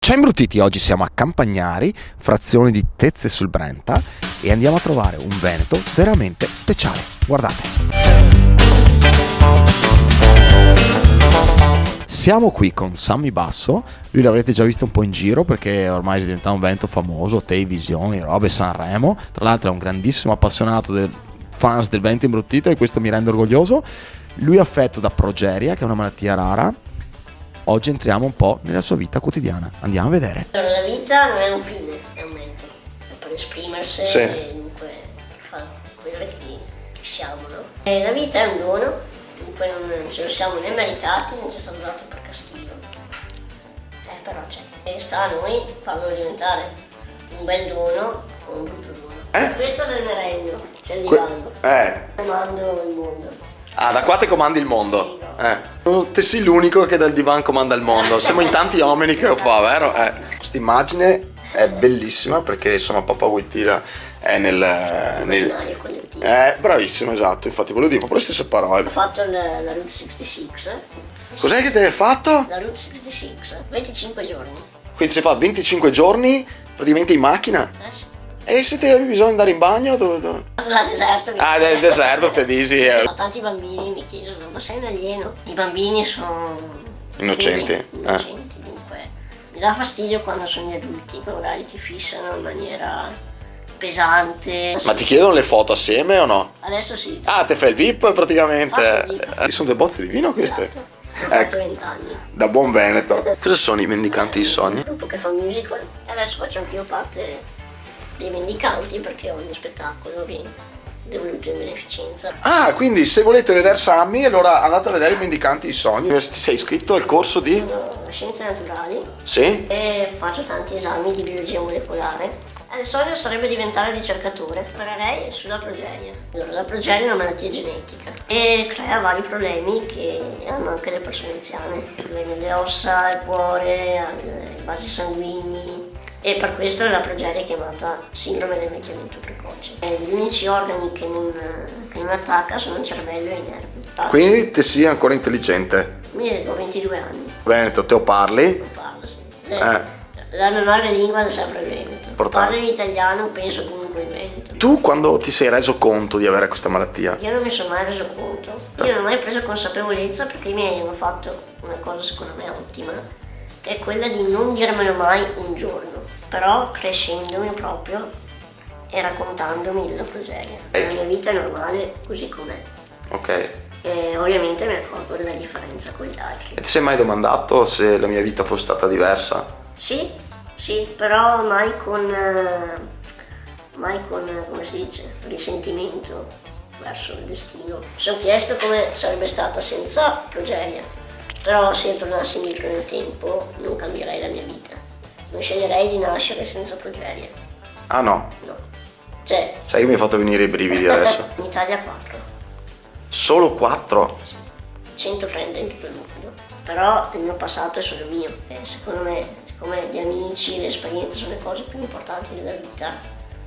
Ciao imbruttiti, oggi siamo a Campagnari, frazione di Tezze sul Brenta, e andiamo a trovare un Veneto veramente speciale. Guardate. Siamo qui con Sammy Basso, lui l'avrete già visto un po' in giro perché ormai è diventato un Veneto famoso, televisioni, robe, Sanremo. Tra l'altro è un grandissimo appassionato del fans del Veneto imbruttito e questo mi rende orgoglioso. Lui è affetto da progeria, che è una malattia rara. Oggi entriamo un po' nella sua vita quotidiana. Andiamo a vedere. Allora, la vita non è un fine, è un mezzo per esprimersi e dunque per far vedere chi siamo, no? E la vita è un dono, dunque non ce lo siamo né meritati né ci è stato dato per castigo. Però c'è. E sta a noi farlo diventare un bel dono o un brutto dono. Per questo se ne regno, c'è il divano. Comando il mondo. Ah, da qua te comandi il mondo. Sì, no. Te sei l'unico che dal divano comanda il mondo. Siamo in tanti uomini che lo fa, vero? Questa immagine è bellissima perché sono Papa Wojtyla è nel bravissimo, esatto. Infatti volevo dire proprio le stesse parole. Ho fatto la Route 66. Cos'è che ti hai fatto? La Route 66, 25 giorni. Quindi si fa 25 giorni praticamente in macchina? Sì. E se te avevi bisogno di andare in bagno dove? Al deserto. Nel deserto te dici. Tanti bambini mi chiedono, ma sei un alieno? I bambini sono innocenti. Innocenti, dunque mi dà fastidio quando sono gli adulti, magari ti fissano in maniera pesante. Ma ti chiedono le foto assieme o no? Adesso sì. Ah, te fai il VIP praticamente. Faccio il VIP. Sono dei bozze di vino queste? Esatto. Ho fatto 20 anni. Da buon Veneto. Cosa sono i mendicanti di sogni? Un gruppo che fa musical e adesso faccio anch'io parte dei mendicanti perché ogni spettacolo viene devoluto in beneficenza. Ah, quindi se volete vedere Sammy, allora andate a vedere i mendicanti di sogni. Ti sei iscritto al corso di? Sono scienze naturali. Sì? E faccio tanti esami di biologia molecolare. Il sogno sarebbe diventare ricercatore. Lavorerei sulla progeria. Allora, la progeria è una malattia genetica e crea vari problemi che hanno anche le persone anziane. Problemi alle ossa, al cuore, ai vasi sanguigni. E per questo la progeria è chiamata sindrome del vecchiamento precoce. Gli unici organi che non attacca sono il cervello e i nervi. Quindi te sei ancora intelligente. Ho 22 anni. Veneto, te lo parli? Non parlo, sì. La mia madre lingua è sempre il Veneto. Parlo in italiano, penso comunque in Veneto. Tu quando ti sei reso conto di avere questa malattia? Io non mi sono mai reso conto. Io non ho mai preso consapevolezza perché i miei hanno fatto una cosa secondo me ottima, che è quella di non dirmelo mai un giorno, però crescendomi proprio e raccontandomi la progeria. La mia vita è normale così com'è. Ok. E ovviamente mi accorgo della differenza con gli altri. E ti sei mai domandato se la mia vita fosse stata diversa? Sì, però mai con, come si dice, risentimento verso il destino. Mi sono chiesto come sarebbe stata senza progeria, però se tornassi indietro nel tempo non cambierei la mia vita. Non sceglierei di nascere senza progeria. Ah no? No. Cioè, sai che mi hai fatto venire i brividi adesso? in Italia 4. Solo 4? Sì. 130 in tutto il mondo. Però il mio passato è solo mio. E secondo me, come gli amici, le esperienze sono le cose più importanti della vita,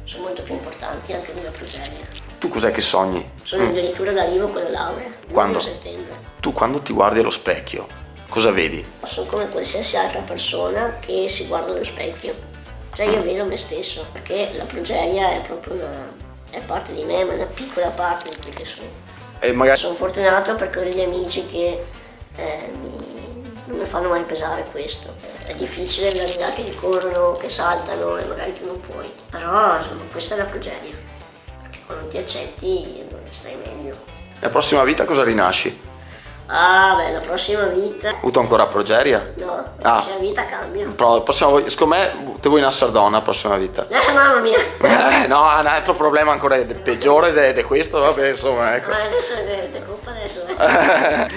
sono molto più importanti anche della progeria. Tu cos'è che sogni? Sono addirittura d'arrivo con la laurea. Quando? 1 settembre. Tu quando ti guardi allo specchio, cosa vedi? Sono come qualsiasi altra persona che si guarda allo specchio. Cioè io vedo me stesso, perché la progeria è proprio è parte di me, ma è una piccola parte di quelli che sono. E magari Sono fortunato perché ho degli amici che non mi fanno mai pesare questo. È difficile vedere ragazzi che corrono, che saltano e magari tu non puoi. Però insomma, questa è la progeria. Perché quando ti accetti stai meglio. la prossima vita cosa rinasci? Ah beh, la prossima vita. Hai avuto ancora progeria? No, la prossima vita cambia. Però la prossima, secondo me te vuoi una Sardona la prossima vita. Mamma mia! No, un altro problema ancora peggiore di questo, vabbè, insomma, ecco. Ma adesso è colpa adesso.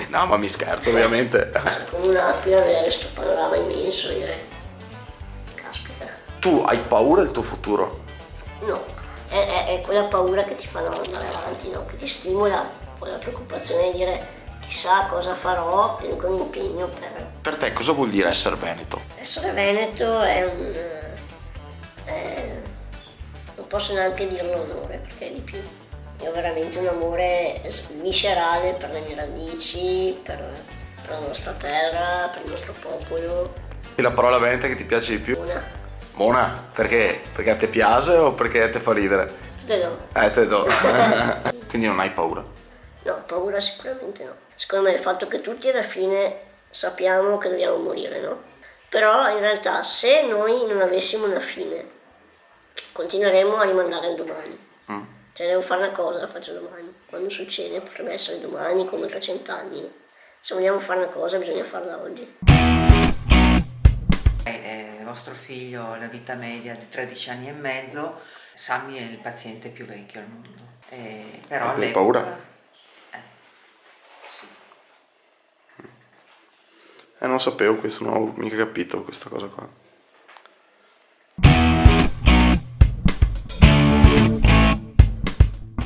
No, ma mi scherzo, ovviamente. Come un'aquila avere questo panorama immenso, direi. Caspita. Tu hai paura del tuo futuro? No, è quella paura che ti fa andare avanti, no? Che ti stimola poi la preoccupazione di dire chissà cosa farò e dunque mi impegno per... Per te cosa vuol dire essere veneto? Essere veneto è non posso neanche dirlo onore, perché è di più. Io ho veramente un amore viscerale per le mie radici, per la nostra terra, per il nostro popolo. E la parola venta che ti piace di più? Una. Mona, perché? Perché a te piace o perché a te fa ridere? Te do. Te do. Quindi non hai paura? No, paura sicuramente no. Secondo me il fatto che tutti alla fine sappiamo che dobbiamo morire, no? Però in realtà se noi non avessimo una fine, continueremo a rimandare al domani. Cioè devo fare una cosa, la faccio domani. Quando succede potrebbe essere domani come tra 100 anni. Se vogliamo fare una cosa bisogna farla oggi. Vostro figlio ha la vita media di 13 anni e mezzo, Sammy è il paziente più vecchio al mondo. Però Hai paura? Sì. Non sapevo questo, non ho mica capito questa cosa qua.